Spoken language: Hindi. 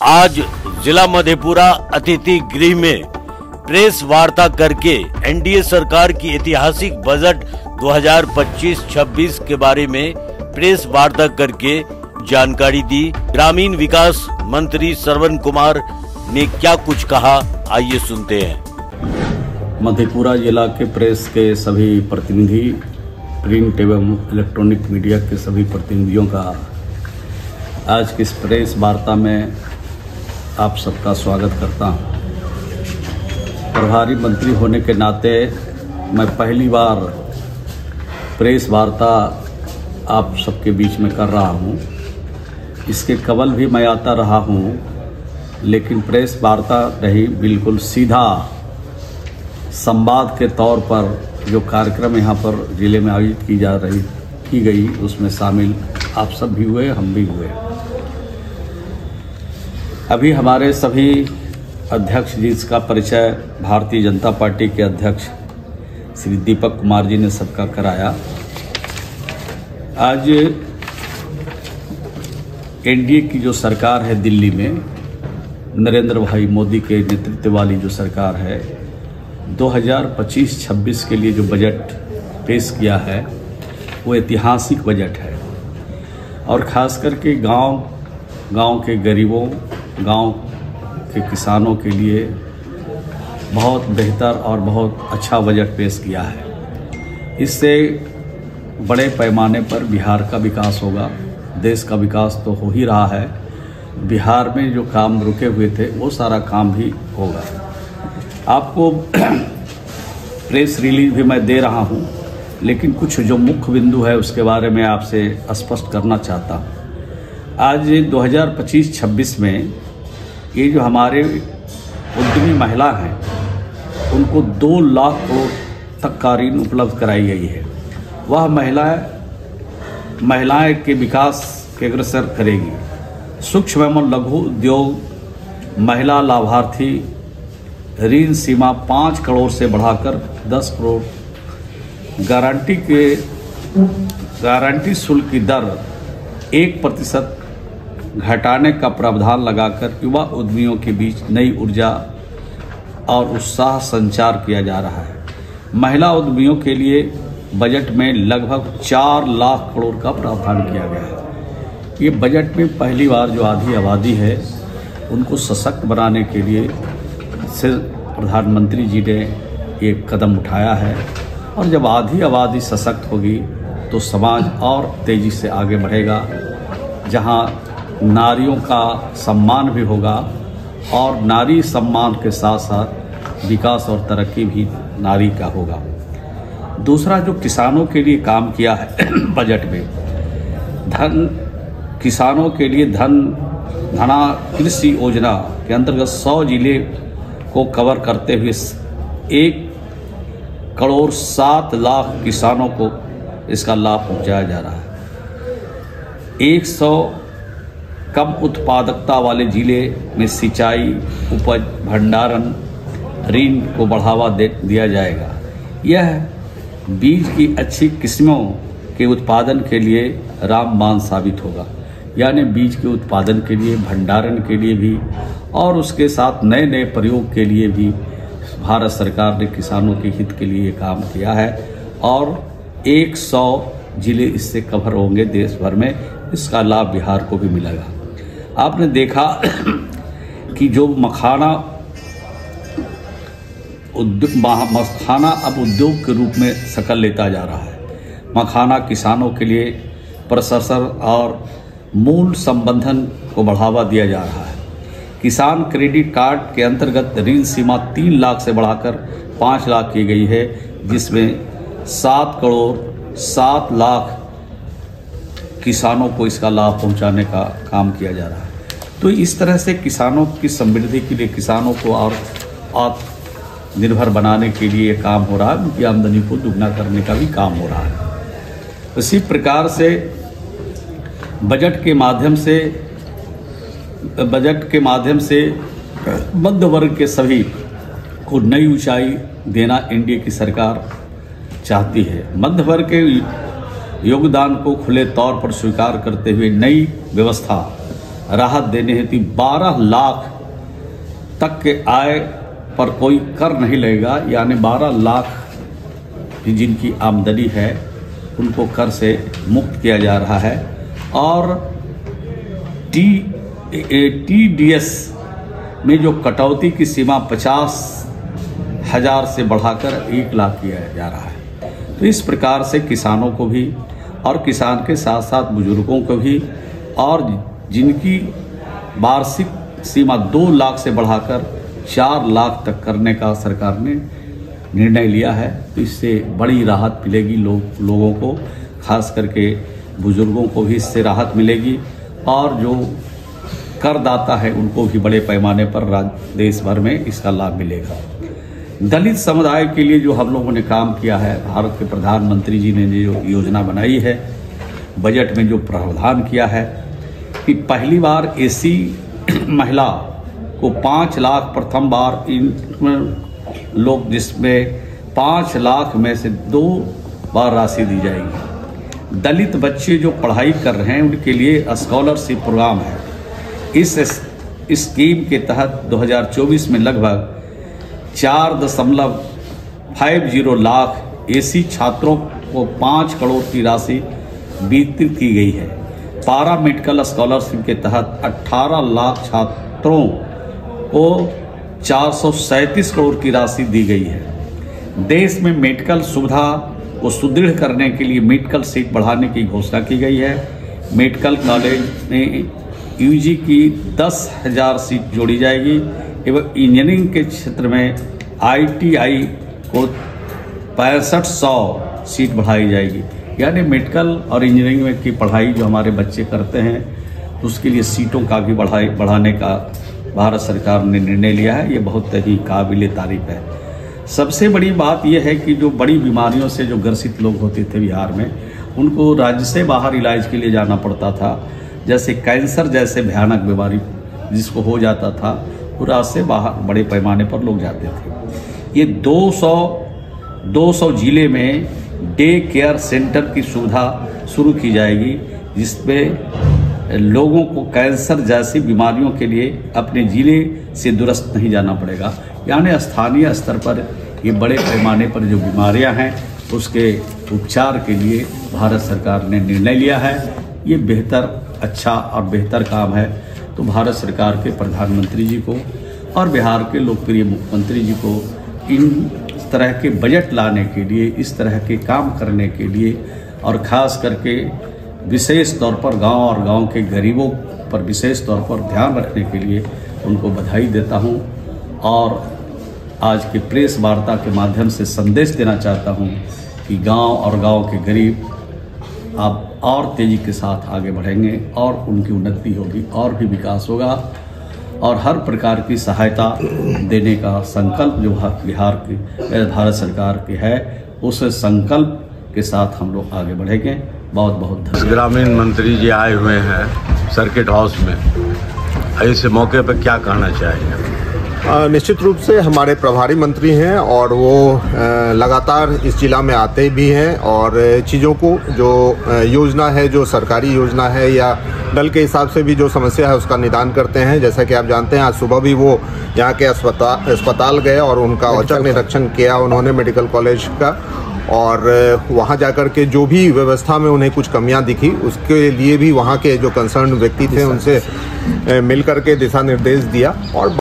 आज जिला मधेपुरा अतिथि गृह में प्रेस वार्ता करके एनडीए सरकार की ऐतिहासिक बजट 2025-26 के बारे में प्रेस वार्ता करके जानकारी दी। ग्रामीण विकास मंत्री श्रवण कुमार ने क्या कुछ कहा, आइए सुनते हैं। मधेपुरा जिला के प्रेस के सभी प्रतिनिधि, प्रिंट एवं इलेक्ट्रॉनिक मीडिया के सभी प्रतिनिधियों का आज की इस प्रेस वार्ता में आप सबका स्वागत करता हूं। प्रभारी मंत्री होने के नाते मैं पहली बार प्रेस वार्ता आप सबके बीच में कर रहा हूं। इसके कबल भी मैं आता रहा हूं, लेकिन प्रेस वार्ता रही बिल्कुल सीधा संवाद के तौर पर जो कार्यक्रम यहाँ पर जिले में आयोजित की गई उसमें शामिल आप सब भी हुए, हम भी हुए। अभी हमारे सभी अध्यक्ष जिसका परिचय भारतीय जनता पार्टी के अध्यक्ष श्री दीपक कुमार जी ने सबका कराया। आज एनडीए की जो सरकार है दिल्ली में, नरेंद्र भाई मोदी के नेतृत्व वाली जो सरकार है, 2025-26 के लिए जो बजट पेश किया है वो ऐतिहासिक बजट है और ख़ास करके गांव के गरीबों, गांव के किसानों के लिए बहुत बेहतर और बहुत अच्छा बजट पेश किया है। इससे बड़े पैमाने पर बिहार का विकास होगा, देश का विकास तो हो ही रहा है। बिहार में जो काम रुके हुए थे वो सारा काम भी होगा। आपको प्रेस रिलीज भी मैं दे रहा हूं, लेकिन कुछ जो मुख्य बिंदु है उसके बारे में आपसे स्पष्ट करना चाहता हूं। आज 2025-26 में ये जो हमारे उद्यमी महिला हैं उनको 2 लाख करोड़ तक का ऋण उपलब्ध कराई गई है। वह महिलाएं के विकास के अग्रसर करेगी। सूक्ष्म एवं लघु उद्योग महिला लाभार्थी ऋण सीमा 5 करोड़ से बढ़ाकर 10 करोड़, गारंटी शुल्क की दर 1% घटाने का प्रावधान लगाकर युवा उद्यमियों के बीच नई ऊर्जा और उत्साह संचार किया जा रहा है। महिला उद्यमियों के लिए बजट में लगभग 4 लाख करोड़ का प्रावधान किया गया है। ये बजट में पहली बार जो आधी आबादी है उनको सशक्त बनाने के लिए प्रधानमंत्री जी ने एक कदम उठाया है और जब आधी आबादी सशक्त होगी तो समाज और तेजी से आगे बढ़ेगा, जहां नारियों का सम्मान भी होगा और नारी सम्मान के साथ साथ विकास और तरक्की भी नारी का होगा। दूसरा जो किसानों के लिए काम किया है बजट में, किसानों के लिए धना कृषि योजना के अंतर्गत 100 जिले को कवर करते हुए 1 करोड़ 7 लाख किसानों को इसका लाभ पहुंचाया जा रहा है। 100 कम उत्पादकता वाले जिले में सिंचाई, उपज, भंडारण ऋण को बढ़ावा दिया जाएगा। यह बीज की अच्छी किस्मों के उत्पादन के लिए रामबाण साबित होगा, यानी बीज के उत्पादन के लिए, भंडारण के लिए भी और उसके साथ नए नए प्रयोग के लिए भी भारत सरकार ने किसानों के हित के लिए काम किया है और 100 जिले इससे कवर होंगे देश भर में। इसका लाभ बिहार को भी मिलेगा। आपने देखा कि जो मखाना अब उद्योग के रूप में शक्ल लेता जा रहा है। मखाना किसानों के लिए प्रसंस्करण और मूल्य संवर्धन को बढ़ावा दिया जा रहा है। किसान क्रेडिट कार्ड के अंतर्गत ऋण सीमा 3 लाख से बढ़ाकर 5 लाख की गई है, जिसमें 7 करोड़ 7 लाख किसानों को इसका लाभ पहुंचाने का काम किया जा रहा है। तो इस तरह से किसानों की समृद्धि के लिए, किसानों को और आत्मनिर्भर बनाने के लिए काम हो रहा है। उनकी आमदनी को दुगना करने का भी काम हो रहा है। इसी प्रकार से बजट के माध्यम से मध्य वर्ग के सभी को नई ऊंचाई देना एनडीए की सरकार चाहती है। मध्य वर्ग के योगदान को खुले तौर पर स्वीकार करते हुए नई व्यवस्था राहत देने हेतु 12 लाख तक के आय पर कोई कर नहीं लगेगा, यानी 12 लाख की जिनकी आमदनी है उनको कर से मुक्त किया जा रहा है। और TDS में जो कटौती की सीमा 50,000 से बढ़ाकर 1 लाख किया जा रहा है। तो इस प्रकार से किसानों को भी और किसान के साथ साथ बुजुर्गों को भी और जिनकी वार्षिक सीमा 2 लाख से बढ़ाकर 4 लाख तक करने का सरकार ने निर्णय लिया है। तो इससे बड़ी राहत मिलेगी लोगों को, खास करके बुजुर्गों को भी इससे राहत मिलेगी और जो करदाता है उनको भी बड़े पैमाने पर देश भर में इसका लाभ मिलेगा। दलित समुदाय के लिए जो हम लोगों ने काम किया है, भारत के प्रधानमंत्री जी ने जो योजना बनाई है, बजट में जो प्रावधान किया है कि पहली बार एसी महिला को 5 लाख प्रथम बार इन लोग जिसमें 5 लाख में से 2 बार राशि दी जाएगी। दलित बच्चे जो पढ़ाई कर रहे हैं उनके लिए स्कॉलरशिप प्रोग्राम है। इस स्कीम के तहत 2024 में लगभग 4.50 लाख एसी छात्रों को 5 करोड़ की राशि वितरित की गई है। पारा मेडिकल स्कॉलरशिप के तहत 18 लाख छात्रों को 437 करोड़ की राशि दी गई है। देश में मेडिकल सुविधा को सुदृढ़ करने के लिए मेडिकल सीट बढ़ाने की घोषणा की गई है। मेडिकल कॉलेज में यूजी की 10,000 सीट जोड़ी जाएगी एवं इंजीनियरिंग के क्षेत्र में ITI को 6500 सीट बढ़ाई जाएगी। यानी मेडिकल और इंजीनियरिंग में की पढ़ाई जो हमारे बच्चे करते हैं उसके लिए सीटों का भी बढ़ाने का भारत सरकार ने निर्णय लिया है। ये बहुत ही काबिल तारीफ है। सबसे बड़ी बात यह है कि जो बड़ी बीमारियों से जो ग्रसित लोग होते थे बिहार में, उनको राज्य से बाहर इलाज के लिए जाना पड़ता था। जैसे कैंसर जैसे भयानक बीमारी जिसको हो जाता था, वो राज्य से बाहर बड़े पैमाने पर लोग जाते थे। ये 200 जिले में डे केयर सेंटर की सुविधा शुरू की जाएगी, जिसमें लोगों को कैंसर जैसी बीमारियों के लिए अपने जिले से दूरस्थ नहीं जाना पड़ेगा। यानी स्थानीय स्तर पर ये बड़े पैमाने पर जो बीमारियां हैं उसके उपचार के लिए भारत सरकार ने निर्णय लिया है। ये बेहतर, अच्छा और बेहतर काम है। तो भारत सरकार के प्रधानमंत्री जी को और बिहार के लोकप्रिय मुख्यमंत्री जी को इन तरह के बजट लाने के लिए, इस तरह के काम करने के लिए और ख़ास करके विशेष तौर पर गांव और गांव के गरीबों पर विशेष तौर पर ध्यान रखने के लिए उनको बधाई देता हूं। और आज के प्रेस वार्ता के माध्यम से संदेश देना चाहता हूं कि गांव और गांव के गरीब अब और तेज़ी के साथ आगे बढ़ेंगे और उनकी उन्नति होगी और भी विकास होगा और हर प्रकार की सहायता देने का संकल्प जो बिहार की भारत सरकार की है, उस संकल्प के साथ हम लोग आगे बढ़ेंगे। बहुत बहुत धन्यवाद। ग्रामीण मंत्री जी आए हुए हैं सर्किट हाउस में, ऐसे मौके पर क्या कहना चाहिए? निश्चित रूप से हमारे प्रभारी मंत्री हैं और वो लगातार इस जिला में आते भी हैं और चीज़ों को जो योजना है, जो सरकारी योजना है या दल के हिसाब से भी जो समस्या है उसका निदान करते हैं। जैसा कि आप जानते हैं, आज सुबह भी वो यहाँ के अस्पताल गए और उनका औचक निरीक्षण किया उन्होंने मेडिकल कॉलेज का, और वहाँ जाकर के जो भी व्यवस्था में उन्हें कुछ कमियां दिखी उसके लिए भी वहाँ के जो कंसर्न व्यक्ति थे उनसे मिल करके दिशा निर्देश दिया और